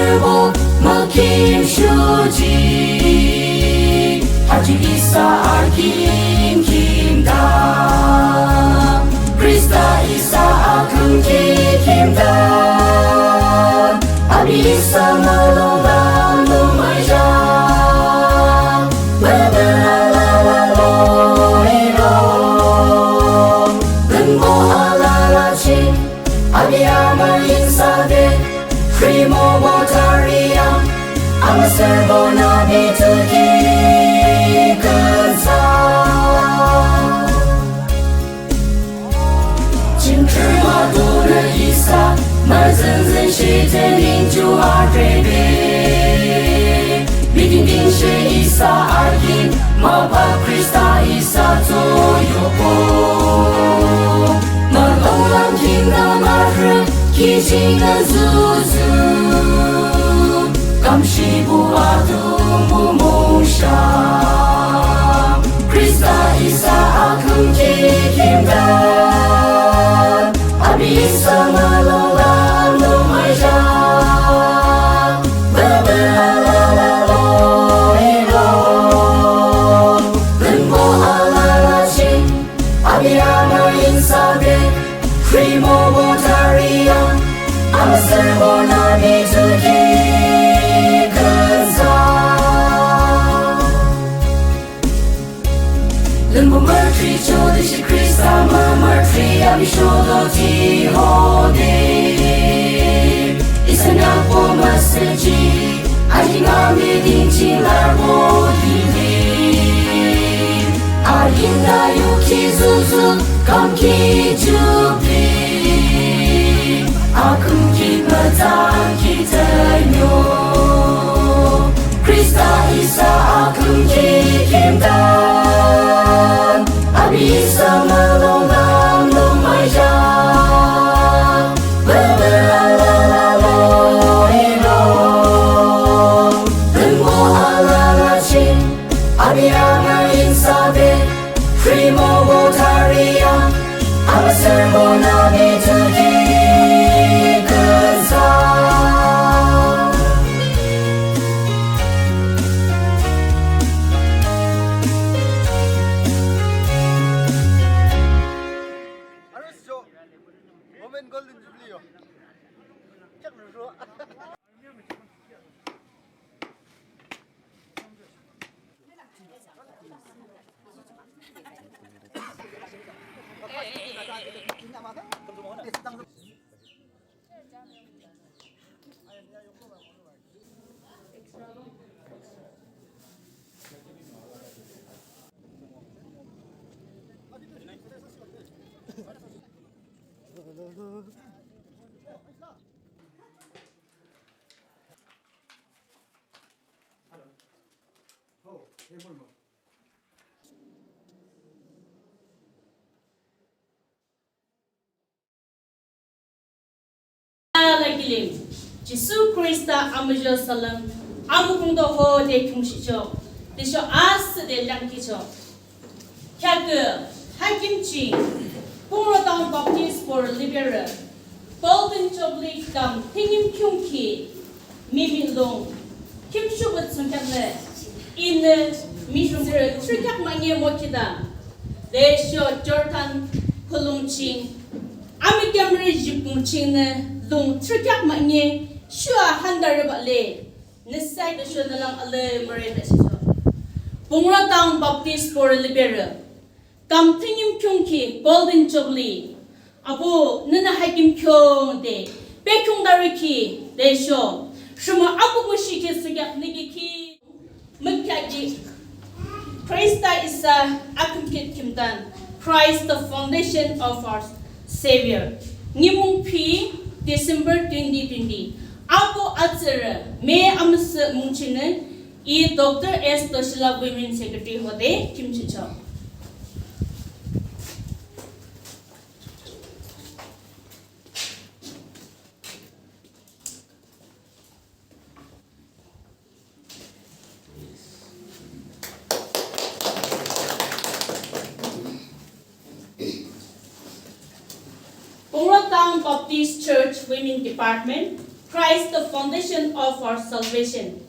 serbo makim shuji haji isa akim kimda Krista isa akum kimda abi isa malongan lumaja Primo motaria, I'm a servo nabi to kansa. Chintrma dura isa, marzenzin shiten into our baby. Meeting din she isa arkin, mapa Krista isa to yoko. Malongan kingdom arre. Kijinga zuzu Kamshibu adumbu musha Krista isa akum kikimdan Abi isa malongan lumaja Bebe alalalo ilo Limbo alalachi Abi ama insabe Primo motaria I'm a servo nabi to kansa Limbo mertri chodishi Krista ma mertri abi shodo ti hode Isanyapo maseji Ajingami dinchi larbo hivi Ayinda yuki zuzu kamki jubi Akum kimatan kitanyo Krista isa akum kikimdan Abi isa malongan lumaja Bebe alalalo ilo Limbo alalachi Abi ama insabe Primo motaria I'm a servo nabi to Moment Golden Jubilee. Chắc là rồi. Gilim Jisu Krista Amujal Salam Amukungdo Ho De Kungshicho Desho As De Lankicho Kyaku Hakimchi Purotang Baptist for Liberal Golden Chobli Kam Tingim Kyungki Mimi Long Kim Shubat Sunkale In Mishum Trikak Manye Mokida Desho Jordan Kulungching Amikamri Jipungching Long trikak manye shua handar bale nisai de shua nalang ale mare de so Pungra Town Baptist for Liberal kam tingim kyungki golden chobli abu nana hakim kyong de pekyong dariki de sho shuma abu mushike sugak nigiki mukyaji Krista isa akumkit kimdan Christ the foundation of our Savior Nimung P December 2020 Apo Atsara May Amas Munchine E Dr. S. Toshila Women Secretary Hode Kim Chicho Pungra Town Baptist Church Women Department Christ the foundation of our salvation,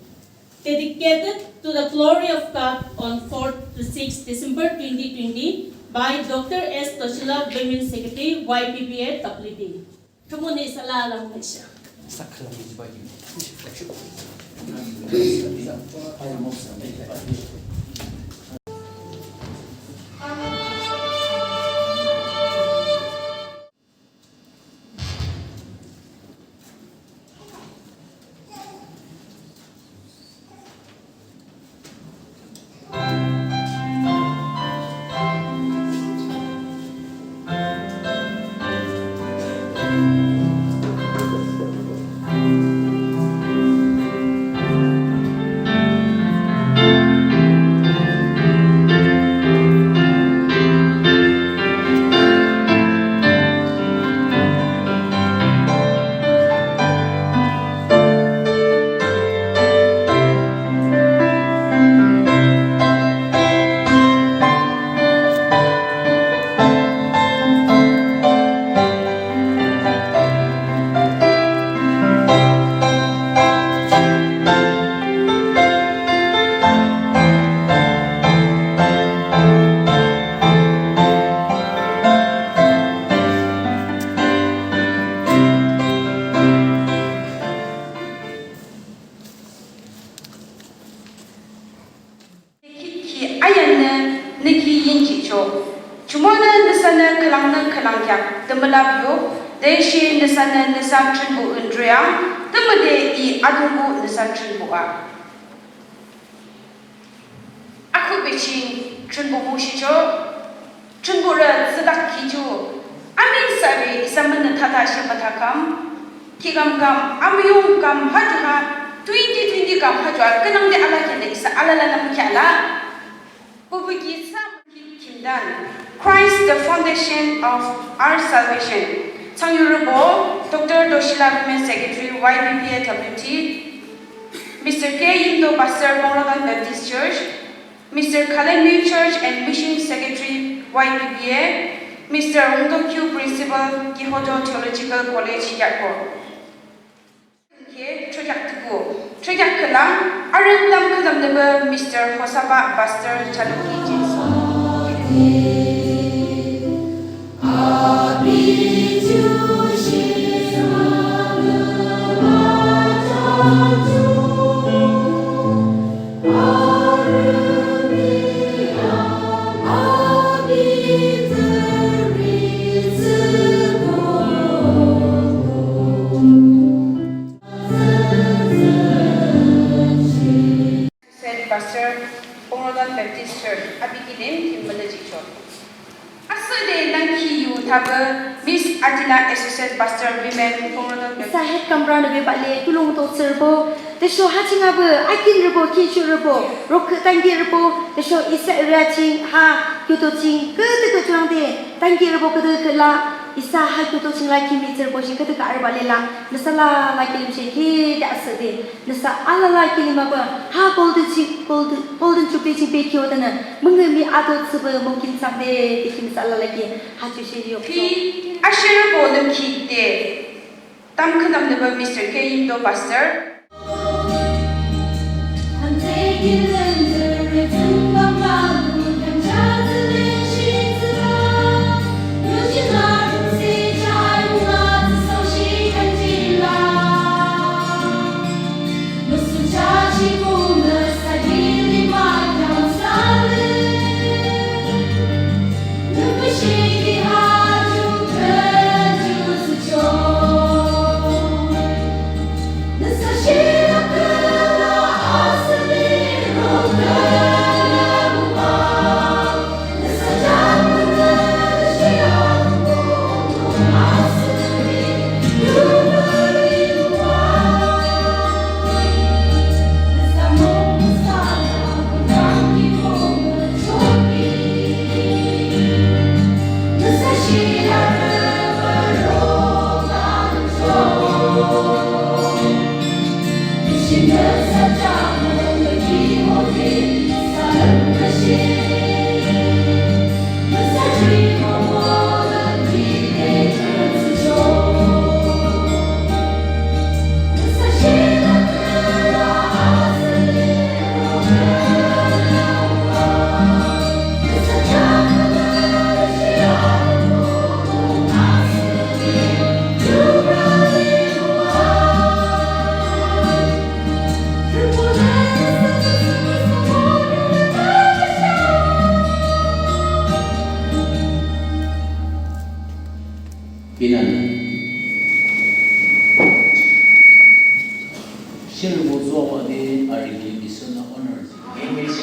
dedicated to the glory of God on 4th to 6th December 2020 by Dr. S. Toshila, Women Secretary, YPPA WD. Tumuni salalam Malaysia. Cumana nesana kelangna kelangyak, temelabyo, deshe nesana nesa trenbu undrea, temede I adungu nesa trenbua. Aku becing trenbu mushicho, trenbura sedak kiju, amin sabi isaman tata shepatakam, kigam kam, amyung kam hajuha, 2020 kam hajuha, kenang de ala kende isa alala nam kyala, bubugi sam kimdan. Christ, the foundation of our salvation. Honorable Dr. Toshila, Women Secretary, YPPA WT, Mr. K. Indo Pastor, Bangladesh Baptist Church, Mr. Kalendu Church and Mission Secretary, YPPA, Mr. Ungdo Q, Principal, Kihoto Theological College, Yakko. Trajak Kalam, Arundam Kalam Neba, Mr. Hosaba Pastor Chaluki Jason. Said Pastor Bangladesh Baptist Church, Abikilim, Kimberley Church. Asade nangki yu taba Miss Adina Associate Pastor Women Bangladesh. Sahet kamran be bale tulung to serbo desho hachinga be akin rebo kichu rebo rok tangi rebo desho isa raching ha kuto ching ke te kurang de tangi rebo ke kela isa ha kuto ching la kimi serbo shi ke te kar bale la nasala la kilim shi ke da asade nasa ala la kilima ba ha golden chupi chi pe kyo dana mungmi ado tsbe mungkin samde dikim sala lagi ha chu shi yo Ki ashir bodum ki de tam khandam neba Mr. K. Indo Pastor. I'm taking them to return my mom, and child to live, she's alive. You should not see, child, not so she can be alive. Musu chachi bunda, sadili makam sale. Nuku shiki haju, kaju sucho. Nasa shira kala asali roka.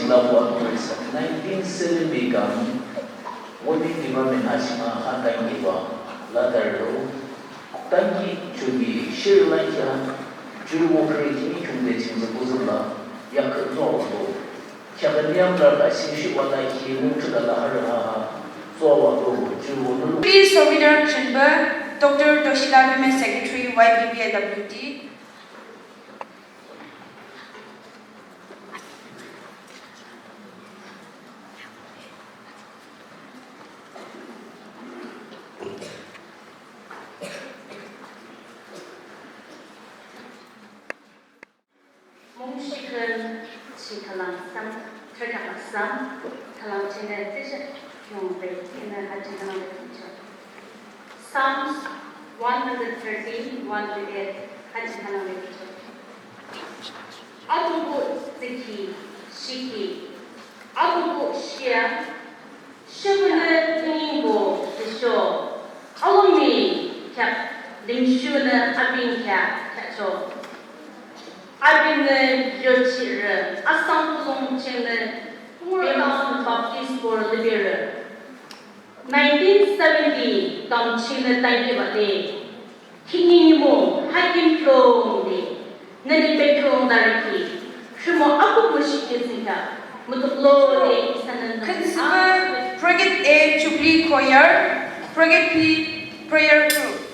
Singapore Tourism 1970 kami Women Development Asima Hatang Iwa Latardo Tangi Chugi Sri Lanka Juwo Kreti Chungde Chingza Buzula Yak Zodo Chagaliam Rada Sinshi Wala Ki Muchada Lahara Zodo Juwo Please Sovinar Chunba, Dr. Doshila Women's Secretary, YPBAWD. 몽식은 지탈랑상 철장학상 탈랑치는 뜻은 용배기는 같은 사람의 뜻이죠. Psalms 113, 108 같은 사람의 뜻이죠. 아동부 지키, 시키, 아동부 시야, 시부는 등인고 뜻이죠. 아동미 캡, 림슈는 아빈 캡, 캡죠. 아비는 여치를 아상부동체는 Baptist Baptist for Liberia 1970 동치는 땅기바데 키니모 하김플롱데 너니베플롱다르키 주모 아쿠부시키스가 무뚝로데 이사는 Consider Brigade A Jubilee Choir, Brigade B Prayer Group.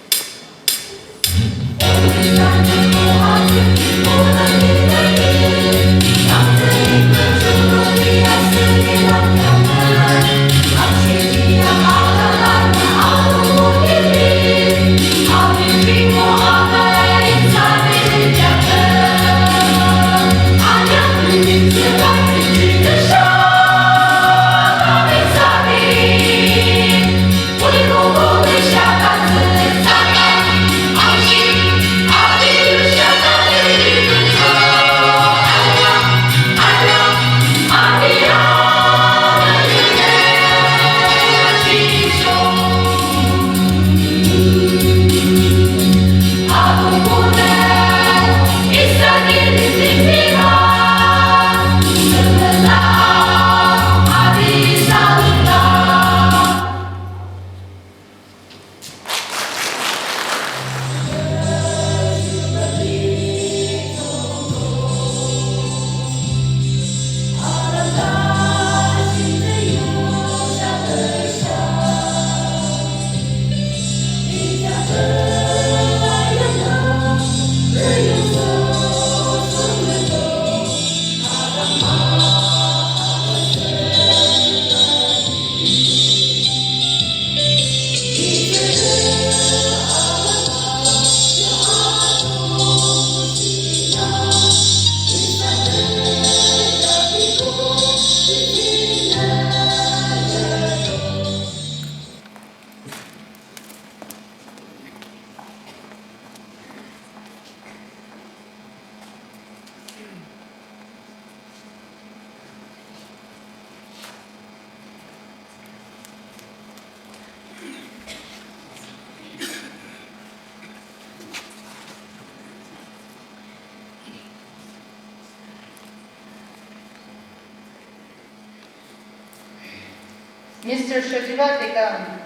Mr. Shajiva Dekam.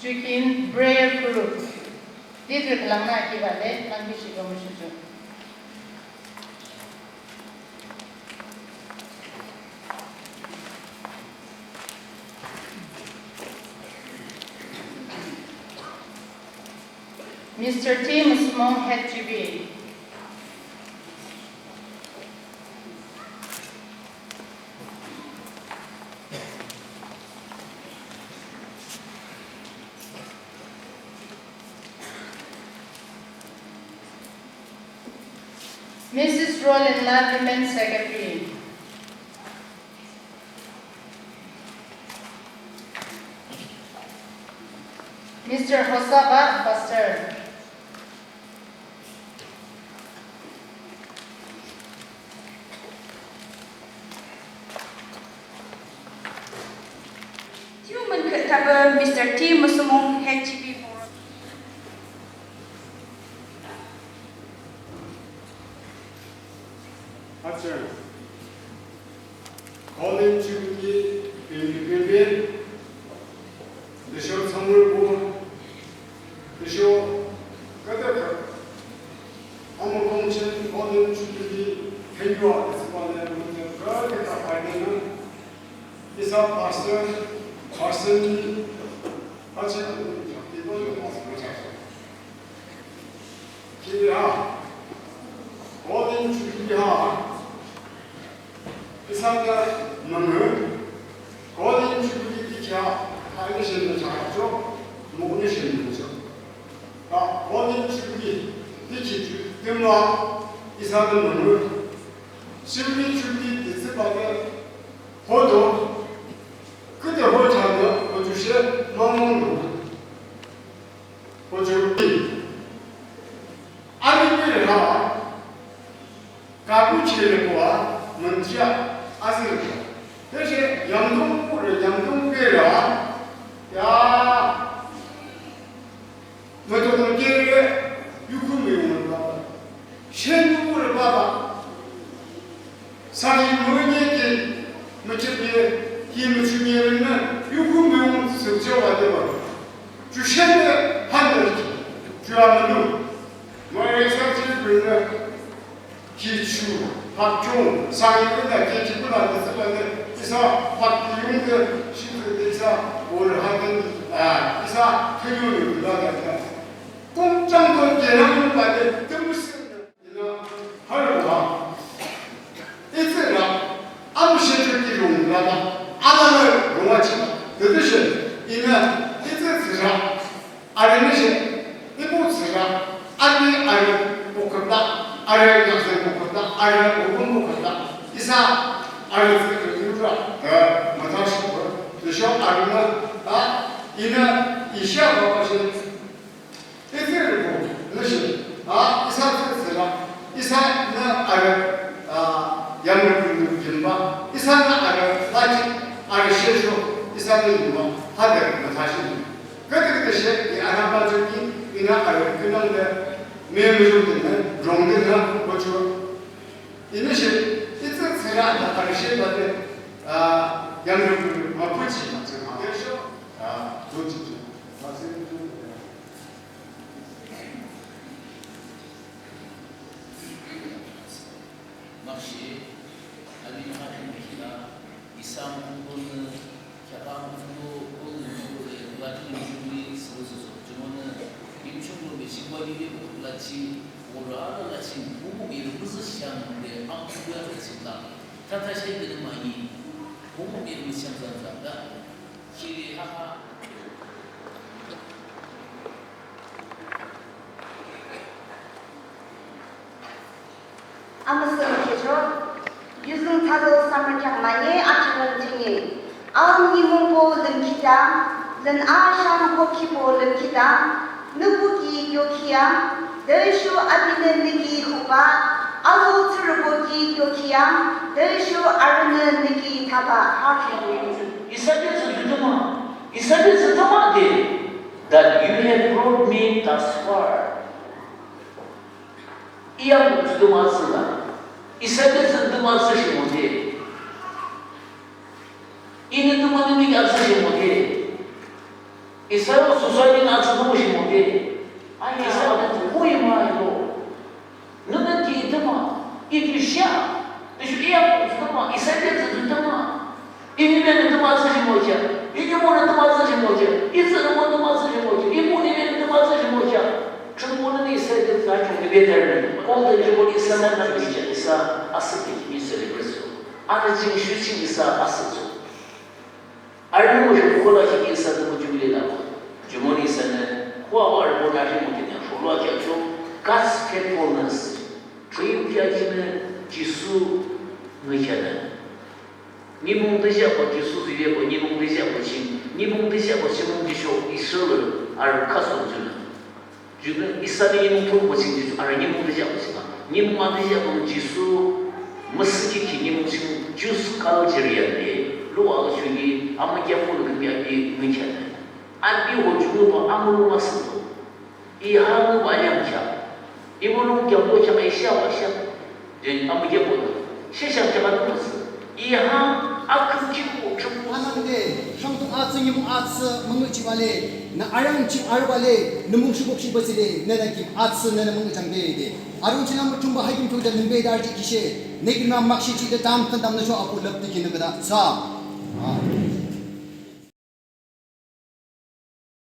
Jukin Brayer Group. Didrik Langa Kivale, Langishi Gomushu. Mr. Tim Smong Head GB. Mrs. Roland Ladd, Women's Secretary. Mr. Hosaba Pastor. Taba Mr. T Musumong HGB Forum. 하천 거듭 주기 빌빌빌 드쇼 선물 보고 드쇼 그대로 어머 공천 거듭 주기 필요한 습관에 문제 그렇게 다 발견은 이사 파슨이 같이 이번에 모습을 잡죠. 기야 거듭 주기야 이사가 너는 거듭 주기야 알리시는 자죠. 모르시는 거죠. 아 거듭 주기 이치 때문에 이사는 너는 실비 주기 디스바게 호도 그때 호자는 호주시에 먹는 거 호주기 아니면 하 가부치를 보아 문지야 아시는 대신 양동배라 야 너도 게에 육금을 받아 신부를 받아 사기 뭐니게 뭐집에 힘을 주면은 육금을 섭저가 되어 주신의 하늘 주하는 뭐에서 지불은 기초 학종 상위권다 계집보다 됐었는데 이사 학교용들 시설에서 뭘 하든 이사 퇴근을 들어가니까 공장도 개념을 받을 뜻무슨 하루가 이틀라 아무 시절이 용나다 아담을 용하지만 그 대신 이는 이틀스라 아래는 이곳스라 아래 복합다 아래 양생 복합다 아래 오분 복합다 이사 아래스 그루라 마타시고 그래서 아래는 이는 이시아가 가신 이틀을 보고 그것이 이사스라 이사는 아래 양력을 준바 이사는 아래 나지 아래 시에서 이사는 뭐 하der 다시 그때 이 아나바적인 이나 아래 그런데 매매로 되는 롱드나 뭐죠 이것이 이틀 세라 아래 시에서는 양력을 풀지 맞죠 그래서 좋지 역시 아니하는 것이나 이상 부분은 개방 정도 부분에 같은 중이 있어서 저는 임충로 신관이 같이 오라가 같이 부모님이 무슨 시향인데 아무것도 없습니다. 타타시들은 많이 부모님이 시향한다. 기리하하 아무튼 계죠. 유승 타도 사물장 많이 아치는 중에 아우니몽고 름키다 른 아샹 호키보 름키다 누구기 요키야 널쇼 아비는 느기 후바 아로 틀보기 요키야 널쇼 아르는 느기 타바 하키 이사벨스 주동아 that you have brought me thus far. 이양 주동아스가 이사벨스 주동아스시 못해. 이는 주동아는 이게 안쓰시 못해. 이사벨 수사는 안쓰시 못해. 아니 이사벨스 호이마이도 너는 뒤에다마 이규시야. 그래서 이양 주동아 이사벨스 주동아 이니면은 주동아스시 못해. 이게 뭐는 주동아스시 못해. 이스는 뭐는 주동아스시 못해. 이 모니면은 주동아스시 못해. 중국은 이스라엘 나중에 배달을 공들 중국이 이스라엘만 비자 이사 아스피 이스라엘 그래서 아는 지금 슈칭 이사 아스죠. 알고 좀 콜라지 이사도 주빌이라고 주머니 이사는 호와 알고 나중에 그냥 콜라지 좀 가스 페포넌스 주입자지는 기수 의견은 니몽드시하고 기수 위에고 니몽드시하고 심 니몽드시하고 시몽드쇼 이스라엘 알 가수주는 지금 이사람이 니몽 보고 지금 알아 니몽드지 않고 있어. 니몽만드지 않고 지수 머스키키 니몽 지금 주스 칼로지리안데 로아가 저기 아마 개포는 그게 비 위치하다. 안비 오주도 아무로 왔어도 이 항의 완량자 이분은 경고자가 시야와시야 이제 아무게 보다 시상자가 누웠어. 이항 아큼지고 좀 하나님의 형통 아츠님 아츠 멍을지 발레 나 아랑지 알발레 너뭉시복시 버스레 내다기 아츠 내는 멍을 장베이데 아run치나 tumba 하긴 도다 능베다지 기시 내기나 막시지데 담 담나쇼 아pu 럽드 기는 거다 사